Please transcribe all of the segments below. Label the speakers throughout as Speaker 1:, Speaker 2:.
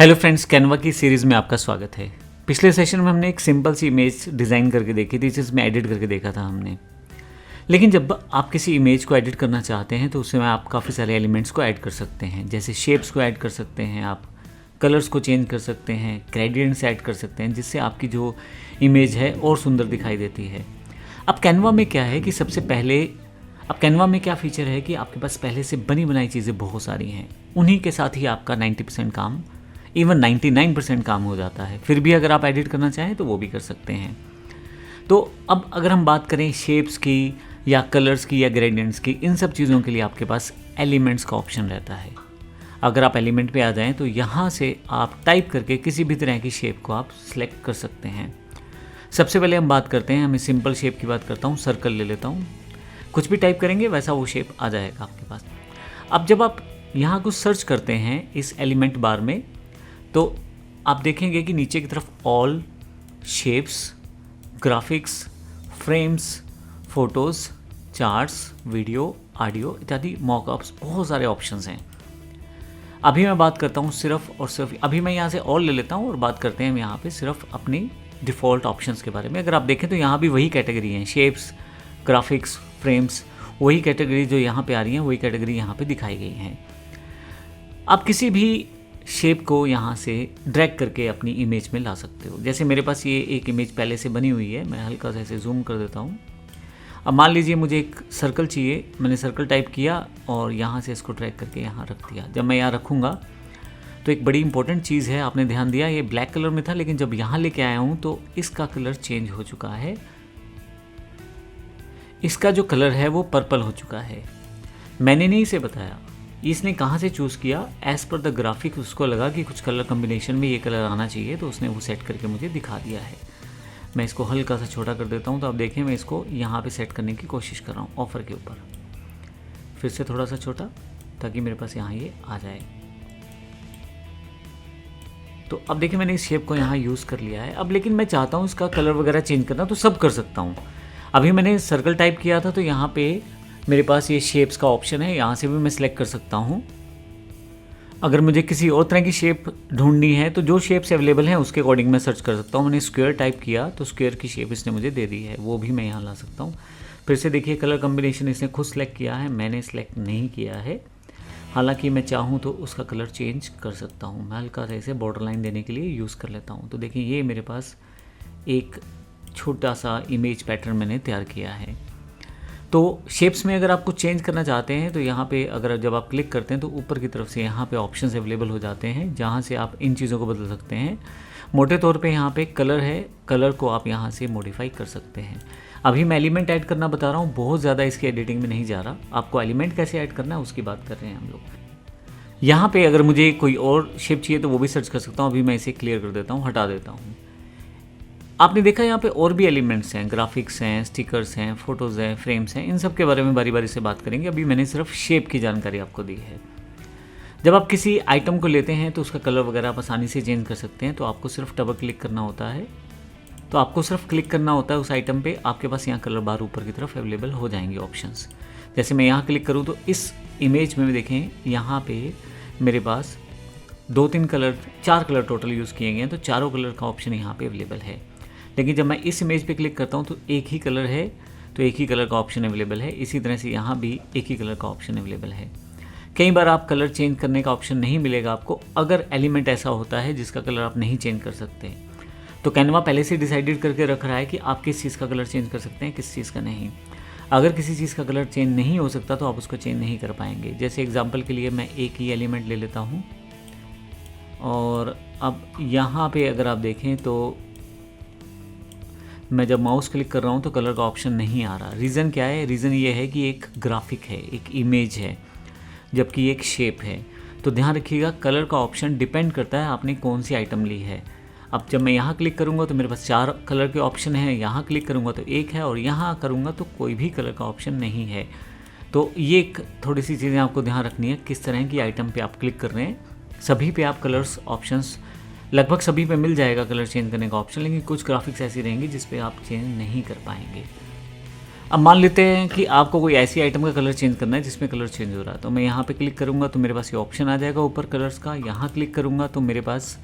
Speaker 1: Hello friends, Canva की series में आपका स्वागत है। पिछले सेशन में हमने एक सिंपल सी इमेज डिज़ाइन करके देखी थी, जिसमें एडिट करके देखा था हमने। लेकिन जब आप किसी इमेज को एडिट करना चाहते हैं तो उसमें आप काफ़ी सारे एलिमेंट्स को ऐड कर सकते हैं। जैसे शेप्स को ऐड कर सकते हैं, आप कलर्स को चेंज कर सकते हैं, ग्रेडियंट्स ऐड कर सकते हैं, जिससे आपकी जो इमेज है और सुंदर दिखाई देती है। अब कैनवा में क्या है कि सबसे पहले अब कैनवा में क्या फ़ीचर है कि आपके पास पहले से बनी बनाई चीज़ें बहुत सारी हैं। उन्हीं के साथ ही आपका 90% काम, इवन 99% काम हो जाता है। फिर भी अगर आप एडिट करना चाहें तो वो भी कर सकते हैं। तो अब अगर हम बात करें शेप्स की या कलर्स की या ग्रेडियंट्स की, इन सब चीज़ों के लिए आपके पास एलिमेंट्स का ऑप्शन रहता है। अगर आप एलिमेंट पे आ जाएं तो यहाँ से आप टाइप करके किसी भी तरह की शेप को आप सिलेक्ट कर सकते हैं। सबसे पहले हम बात करते हैं, मैं सिंपल शेप की बात करता हूँ, सर्कल ले लेता हूँ। कुछ भी टाइप करेंगे वैसा वो शेप आ जाएगा आपके पास। अब जब आप यहाँ कुछ सर्च करते हैं इस एलिमेंट बार में, तो आप देखेंगे कि नीचे की तरफ all, shapes, graphics, frames, photos, charts, video, audio इत्यादि मॉकअप्स, बहुत सारे ऑप्शंस हैं। अभी मैं बात करता हूँ सिर्फ और सिर्फ, अभी मैं यहाँ से ऑल ले लेता हूँ और बात करते हैं हम यहाँ पे सिर्फ अपनी डिफ़ॉल्ट ऑप्शंस के बारे में। अगर आप देखें तो यहाँ भी वही कैटेगरी हैं, शेप्स, ग्राफिक्स, फ्रेम्स, वही कैटेगरी जो यहाँ पे आ रही हैं, वही कैटेगरी यहाँ पे दिखाई गई हैं। आप किसी भी शेप को यहाँ से ड्रैग करके अपनी इमेज में ला सकते हो। जैसे मेरे पास ये एक इमेज पहले से बनी हुई है, मैं हल्का सा ऐसे जूम कर देता हूँ। अब मान लीजिए मुझे एक सर्कल चाहिए, मैंने सर्कल टाइप किया और यहाँ से इसको ड्रैग करके यहाँ रख दिया। जब मैं यहाँ रखूँगा तो एक बड़ी इंपॉर्टेंट चीज़ है, आपने ध्यान दिया, ये ब्लैक कलर में था, लेकिन जब यहाँ लेके आया हूँ तो इसका कलर चेंज हो चुका है। इसका जो कलर है वो पर्पल हो चुका है। मैंने नहीं इसे बताया, इसने कहाँ से चूज़ किया, एज़ पर द ग्राफिक उसको लगा कि कुछ कलर कम्बिनेशन में ये कलर आना चाहिए, तो उसने वो सेट करके मुझे दिखा दिया है। मैं इसको हल्का सा छोटा कर देता हूँ, तो आप देखें मैं इसको यहाँ पे सेट करने की कोशिश कर रहा हूँ ऑफ़र के ऊपर। फिर से थोड़ा सा छोटा, ताकि मेरे पास यहाँ ये आ जाए। तो अब देखिए मैंने इस शेप को यहाँ यूज़ कर लिया है। अब लेकिन मैं चाहता हूँ इसका कलर वगैरह चेंज करना, तो सब कर सकता हूँ। अभी मैंने सर्कल टाइप किया था तो यहाँ पे मेरे पास ये शेप्स का ऑप्शन है, यहाँ से भी मैं सिलेक्ट कर सकता हूँ। अगर मुझे किसी और तरह की शेप ढूंढनी है तो जो शेप्स अवेलेबल हैं उसके अकॉर्डिंग मैं सर्च कर सकता हूँ। मैंने स्क्वायर टाइप किया तो स्क्वायर की शेप इसने मुझे दे दी है, वो भी मैं यहाँ ला सकता हूँ। फिर से देखिए कलर कम्बिनेशन इसने खुद सेलेक्ट किया है, मैंने सेलेक्ट नहीं किया है। हालांकि मैं चाहूँ तो उसका कलर चेंज कर सकता हूँ। मैं हल्का सा इसे बॉर्डर लाइन देने के लिए यूज़ कर लेता हूँ। तो देखिए ये मेरे पास एक छोटा सा इमेज पैटर्न मैंने तैयार किया है। तो शेप्स में अगर आप कुछ चेंज करना चाहते हैं तो यहाँ पे अगर जब आप क्लिक करते हैं तो ऊपर की तरफ से यहाँ पे ऑप्शंस अवेलेबल हो जाते हैं, जहाँ से आप इन चीज़ों को बदल सकते हैं। मोटे तौर पे यहाँ पे कलर है, कलर को आप यहाँ से मॉडिफाई कर सकते हैं। अभी मैं एलिमेंट ऐड करना बता रहा हूँ, बहुत ज़्यादा इसकी एडिटिंग में नहीं जा रहा। आपको एलिमेंट कैसे ऐड करना है उसकी बात कर रहे हैं हम लोग। यहाँ पे अगर मुझे कोई और शेप चाहिए तो वो भी सर्च कर सकता हूँ। अभी मैं इसे क्लियर कर देता हूँ, हटा देता हूँ। आपने देखा यहाँ पे और भी एलिमेंट्स हैं, ग्राफिक्स हैं, स्टिकर्स हैं, फोटोज़ हैं, फ्रेम्स हैं। इन सब के बारे में बारी बारी से बात करेंगे। अभी मैंने सिर्फ शेप की जानकारी आपको दी है। जब आप किसी आइटम को लेते हैं तो उसका कलर वगैरह आप आसानी से चेंज कर सकते हैं। तो आपको सिर्फ डबल क्लिक करना होता है, तो आपको सिर्फ क्लिक करना होता है उस आइटम पे, आपके पास यहाँ कलर बार ऊपर की तरफ अवेलेबल हो जाएंगे ऑप्शंस। जैसे मैं यहाँ क्लिक करूँ तो इस इमेज में देखें यहाँ पे मेरे पास 2-3 कलर, 4 कलर टोटल यूज़ किए गए हैं, तो चारों कलर का ऑप्शन यहाँ पे अवेलेबल है। लेकिन जब मैं इस इमेज पे क्लिक करता हूँ तो एक ही कलर है, तो एक ही कलर का ऑप्शन अवेलेबल है। इसी तरह से यहाँ भी एक ही कलर का ऑप्शन अवेलेबल है। कई बार आप कलर चेंज करने का ऑप्शन नहीं मिलेगा आपको, अगर एलिमेंट ऐसा होता है जिसका कलर आप नहीं चेंज कर सकते। तो कैनवा पहले से डिसाइडेड करके रख रहा है कि आप किस चीज़ का कलर चेंज कर सकते हैं, किस चीज़ का नहीं। अगर किसी चीज़ का कलर चेंज नहीं हो सकता तो आप उसको चेंज नहीं कर पाएंगे। जैसे एग्जाम्पल के लिए मैं एक ही एलिमेंट ले लेता हूँ, और अब यहाँ पे अगर आप देखें तो मैं जब माउस क्लिक कर रहा हूँ तो कलर का ऑप्शन नहीं आ रहा। रीज़न क्या है? रीज़न ये है कि एक ग्राफिक है, एक इमेज है, जबकि एक शेप है। तो ध्यान रखिएगा, कलर का ऑप्शन डिपेंड करता है आपने कौन सी आइटम ली है। अब जब मैं यहाँ क्लिक करूँगा तो मेरे पास 4 कलर के ऑप्शन हैं, यहाँ क्लिक करूँगा तो एक है, और यहाँ करूँगा तो कोई भी कलर का ऑप्शन नहीं है। तो ये एक थोड़ी सी चीज़ें आपको ध्यान रखनी है, किस तरह की आइटम पे आप क्लिक कर रहे हैं। सभी पे आप कलर्स ऑप्शंस, लगभग सभी पे मिल जाएगा कलर चेंज करने का ऑप्शन, लेकिन कुछ ग्राफिक्स ऐसी रहेंगी जिस पे आप चेंज नहीं कर पाएंगे। अब मान लेते हैं कि आपको कोई ऐसी आइटम का कलर चेंज करना है जिसमें कलर चेंज हो रहा है, तो मैं यहाँ पे क्लिक करूँगा तो मेरे पास ये ऑप्शन आ जाएगा ऊपर कलर्स का। यहाँ क्लिक करूँगा तो मेरे पास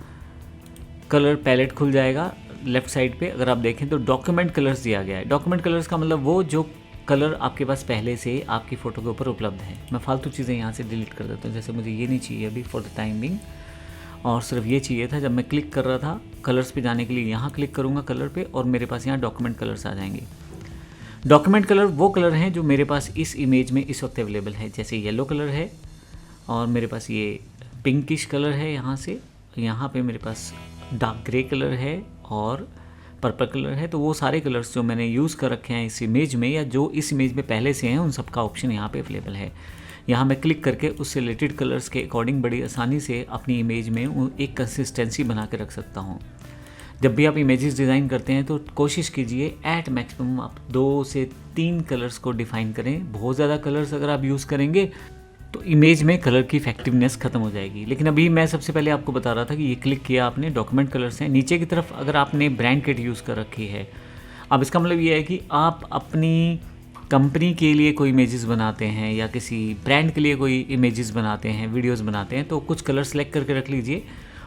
Speaker 1: कलर पैलेट खुल जाएगा लेफ़्ट साइड पे। अगर आप देखें तो डॉक्यूमेंट कलर्स दिया गया है। डॉक्यूमेंट कलर्स का मतलब वो जो कलर आपके पास पहले से आपकी फ़ोटो के ऊपर उपलब्ध है। मैं फालतू चीज़ें यहाँ से डिलीट कर देता हूँ, जैसे मुझे ये नहीं चाहिए अभी फॉर द टाइम बिंग, और सिर्फ ये चाहिए था। जब मैं क्लिक कर रहा था कलर्स पे जाने के लिए, यहाँ क्लिक करूँगा कलर पे और मेरे पास यहाँ डॉक्यूमेंट कलर्स आ जाएंगे। डॉक्यूमेंट कलर वो कलर हैं जो मेरे पास इस इमेज में इस वक्त अवेलेबल है। जैसे येलो कलर है और मेरे पास ये पिंकिश कलर है, यहाँ पे मेरे पास डार्क ग्रे कलर है और पर्पल कलर है। तो वो सारे कलर्स जो मैंने यूज़ कर रखे हैं इस इमेज में या जो इस इमेज में पहले से हैं, उन सब का ऑप्शन यहाँ पे अवेलेबल है। यहाँ मैं क्लिक करके उस रिलेटेड कलर्स के अकॉर्डिंग बड़ी आसानी से अपनी इमेज में एक कंसिस्टेंसी बना के रख सकता हूँ। जब भी आप इमेजेस डिज़ाइन करते हैं तो कोशिश कीजिए एट मैक्सिमम आप 2 से 3 कलर्स को डिफ़ाइन करें। बहुत ज़्यादा कलर्स अगर आप यूज़ करेंगे तो इमेज में कलर की इफेक्टिवनेस ख़त्म हो जाएगी। लेकिन अभी मैं सबसे पहले आपको बता रहा था कि ये क्लिक किया आपने, डॉक्यूमेंट कलर्स हैं। नीचे की तरफ अगर आपने ब्रांड किट यूज़ कर रखी है, अब इसका मतलब ये है कि आप अपनी कंपनी के लिए कोई इमेजेस बनाते हैं या किसी ब्रांड के लिए कोई इमेजेस बनाते हैं, वीडियोस बनाते हैं, तो कुछ कलर सेलेक्ट करके रख लीजिए।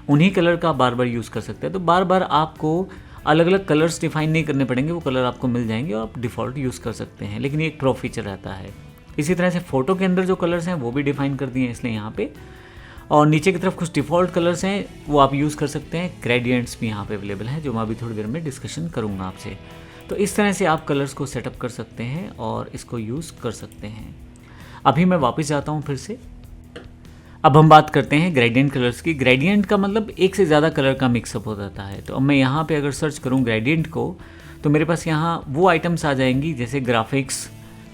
Speaker 1: उन्हीं कलर का बार बार यूज़ कर सकते हैं। तो बार बार आपको अलग अलग कलर्स डिफ़ाइन नहीं करने पड़ेंगे, वो कलर आपको मिल जाएंगे और आप डिफ़ॉल्ट यूज़ कर सकते हैं। लेकिन ये एक प्रो फीचर रहता है। इसी तरह से फ़ोटो के अंदर जो कलर्स हैं वो भी डिफ़ाइन कर दिए हैं इसलिए यहाँ पे, और नीचे की तरफ कुछ डिफ़ॉल्ट कलर्स हैं वो आप यूज़ कर सकते हैं। ग्रेडियंट्स भी यहाँ पे अवेलेबल हैं जो मैं अभी थोड़ी देर में डिस्कशन करूँगा आपसे। तो इस तरह से आप कलर्स को सेटअप कर सकते हैं और इसको यूज़ कर सकते हैं। अभी मैं वापस जाता हूँ फिर से। अब हम बात करते हैं ग्रेडियंट कलर्स की। ग्रेडियंट का मतलब एक से ज़्यादा कलर का मिक्सअप हो जाता है। तो अब मैं यहाँ पे अगर सर्च करूँ ग्रेडियंट को तो मेरे पास यहाँ वो आइटम्स आ जाएंगी जैसे ग्राफिक्स,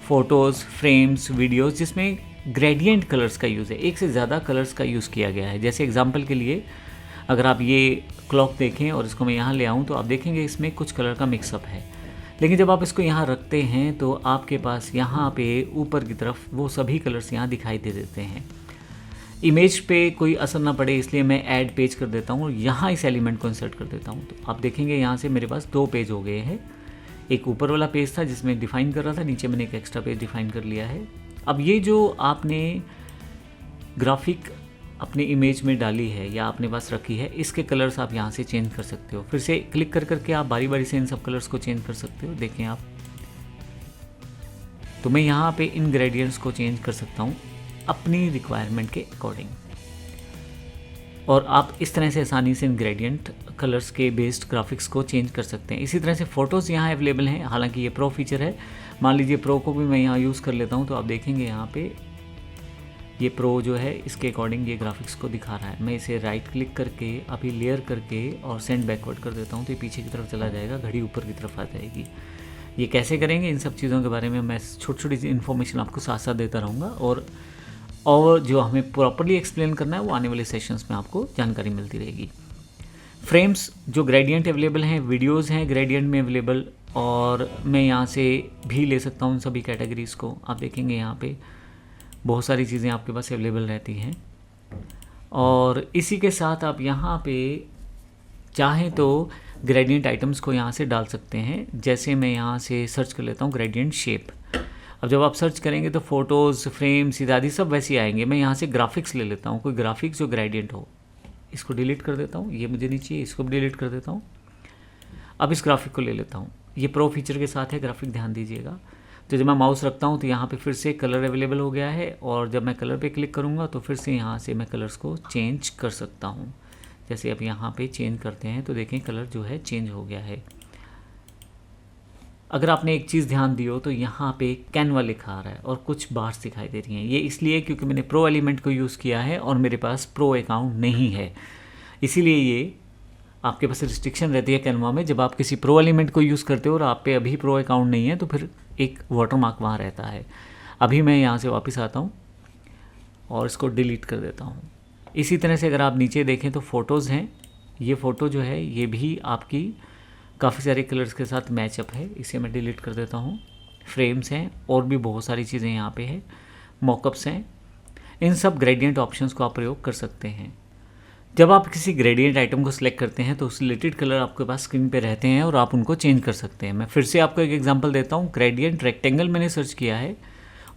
Speaker 1: फ़ोटोज़, फ्रेम्स, वीडियोज़ जिसमें ग्रेडियंट कलर्स का यूज़ है, एक से ज़्यादा कलर्स का यूज़ किया गया है। जैसे एग्जांपल के लिए अगर आप ये क्लॉक देखें और इसको मैं यहाँ ले आऊँ तो आप देखेंगे इसमें कुछ कलर का मिक्सअप है। लेकिन जब आप इसको यहाँ रखते हैं तो आपके पास यहाँ पे ऊपर की तरफ वो सभी कलर्स यहाँ दिखाई दे देते हैं। इमेज पे कोई असर ना पड़े इसलिए मैं ऐड पेज कर देता हूँ और यहाँ इस एलिमेंट को इंसर्ट कर देता हूँ। तो आप देखेंगे यहाँ से मेरे पास 2 पेज हो गए हैं। एक ऊपर वाला पेज था जिसमें डिफ़ाइन कर रहा था, नीचे मैंने एक एक्स्ट्रा पेज डिफ़ाइन कर लिया है। अब ये जो आपने ग्राफिक अपने इमेज में डाली है या अपने पास रखी है, इसके कलर्स आप यहाँ से चेंज कर सकते हो। फिर से क्लिक कर करके आप बारी बारी से इन सब कलर्स को चेंज कर सकते हो। देखें आप, तो मैं यहाँ पे इन ग्रेडियंट्स को चेंज कर सकता हूँ अपनी रिक्वायरमेंट के अकॉर्डिंग, और आप इस तरह से आसानी से इन ग्रेडियंट कलर्स के बेस्ड ग्राफिक्स को चेंज कर सकते हैं। इसी तरह से फ़ोटोज़ यहाँ अवेलेबल हैं, हालांकि ये प्रो फीचर है। मान लीजिए प्रो को भी मैं यहाँ यूज़ कर लेता हूँ तो आप देखेंगे यहाँ पे ये प्रो जो है इसके अकॉर्डिंग ये ग्राफिक्स को दिखा रहा है। मैं इसे राइट क्लिक करके अभी लेयर करके और सेंड बैकवर्ड कर देता हूँ तो ये पीछे की तरफ चला जाएगा, घड़ी ऊपर की तरफ आ जाएगी। ये कैसे करेंगे, इन सब चीज़ों के बारे में मैं छोटी छोटी इन्फॉर्मेशन आपको साथ साथ देता रहूँगा, और जो हमें प्रॉपर्ली एक्सप्लेन करना है वो आने वाले सेशंस में आपको जानकारी मिलती रहेगी। फ्रेम्स जो ग्रेडियंट अवेलेबल हैं, वीडियोज़ हैं ग्रेडियंट में अवेलेबल, और मैं यहाँ से भी ले सकता हूँ सभी कैटेगरीज़ को। आप देखेंगे यहाँ पे बहुत सारी चीज़ें आपके पास अवेलेबल रहती हैं, और इसी के साथ आप यहाँ पे चाहें तो ग्रेडियंट आइटम्स को यहाँ से डाल सकते हैं। जैसे मैं यहाँ से सर्च कर लेता हूँ ग्रेडियंट शेप। अब जब आप सर्च करेंगे तो फ़ोटोज़, फ्रेम्स इत्यादि सब वैसे ही आएंगे। मैं यहाँ से ग्राफिक्स ले लेता हूँ, कोई ग्राफिक्स जो ग्रेडियंट हो, इसको डिलीट कर देता हूँ, ये मुझे नहीं चाहिए, इसको भी डिलीट कर देता हूँ। अब इस ग्राफिक को ले लेता हूँ, ये प्रो फीचर के साथ है ग्राफिक, ध्यान दीजिएगा। तो जब मैं माउस रखता हूँ तो यहाँ पे फिर से कलर अवेलेबल हो गया है, और जब मैं कलर पे क्लिक करूँगा तो फिर से यहाँ से मैं कलर्स को चेंज कर सकता हूँ। जैसे अब यहाँ पे चेंज करते हैं तो देखें कलर जो है चेंज हो गया है। अगर आपने एक चीज़ ध्यान दी हो तो यहाँ पे कैनवा लिखा आ रहा है और कुछ बार्स दिखाई दे रही हैं। ये इसलिए क्योंकि मैंने प्रो एलिमेंट को यूज़ किया है और मेरे पास प्रो अकाउंट नहीं है, इसीलिए ये आपके पास रिस्ट्रिक्शन रहती है कैनवा में। जब आप किसी प्रो एलिमेंट को यूज़ करते हो और आप पे अभी प्रो अकाउंट नहीं है तो फिर एक वाटरमार्क वहाँ रहता है। अभी मैं यहाँ से वापस आता हूँ और इसको डिलीट कर देता हूँ। इसी तरह से अगर आप नीचे देखें तो फ़ोटोज़ हैं, ये फ़ोटो जो है ये भी आपकी काफ़ी सारे कलर्स के साथ मैचअप है, इसे मैं डिलीट कर देता हूँ। फ्रेम्स हैं और भी बहुत सारी चीज़ें यहाँ पे है, मॉकअप्स हैं, इन सब ग्रेडियंट ऑप्शंस को आप प्रयोग कर सकते हैं। जब आप किसी ग्रेडियंट आइटम को सिलेक्ट करते हैं तो उस रिलेटेड कलर आपके पास स्क्रीन पे रहते हैं और आप उनको चेंज कर सकते हैं। मैं फिर से आपको एक एग्जांपल देता हूँ। ग्रेडियंट रेक्टेंगल मैंने सर्च किया है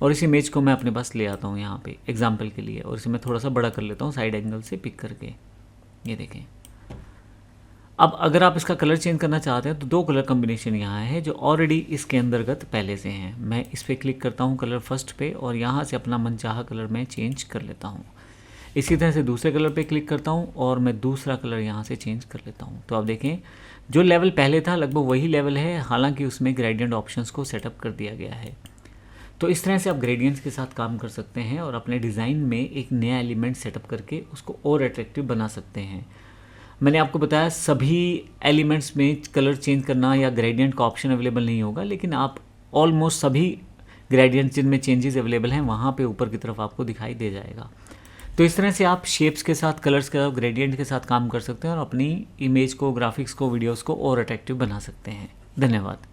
Speaker 1: और इस इमेज को मैं अपने पास ले आता हूँ यहाँ पे एग्जांपल के लिए, और इसे मैं थोड़ा सा बड़ा कर लेता हूँ साइड एंगल से पिक करके। ये देखें। अब अगर आप इसका कलर चेंज करना चाहते हैं तो दो कलर कॉम्बिनेशन यहाँ है जो ऑलरेडी इसके अंतर्गत पहले से हैं। मैं इस पर क्लिक करता हूँ कलर फर्स्ट पे और यहाँ से अपना मनचाहा कलर मैं चेंज कर लेता हूँ। इसी तरह से दूसरे कलर पे क्लिक करता हूँ और मैं दूसरा कलर यहाँ से चेंज कर लेता हूँ। तो आप देखें जो लेवल पहले था लगभग वही लेवल है, हालांकि उसमें ग्रेडियंट ऑप्शंस को सेटअप कर दिया गया है। तो इस तरह से आप ग्रेडियंट्स के साथ काम कर सकते हैं और अपने डिज़ाइन में एक नया एलिमेंट सेटअप करके उसको और अट्रैक्टिव बना सकते हैं। मैंने आपको बताया सभी एलिमेंट्स में कलर चेंज करना या ग्रेडियंट का ऑप्शन अवेलेबल नहीं होगा, लेकिन आप ऑलमोस्ट सभी ग्रेडियंट जिनमें चेंजेस अवेलेबल हैं वहाँ पे ऊपर की तरफ आपको दिखाई दे जाएगा। तो इस तरह से आप शेप्स के साथ, कलर्स के साथ, ग्रेडियंट के साथ काम कर सकते हैं और अपनी इमेज को, ग्राफिक्स को, वीडियोस को और अट्रैक्टिव बना सकते हैं। धन्यवाद।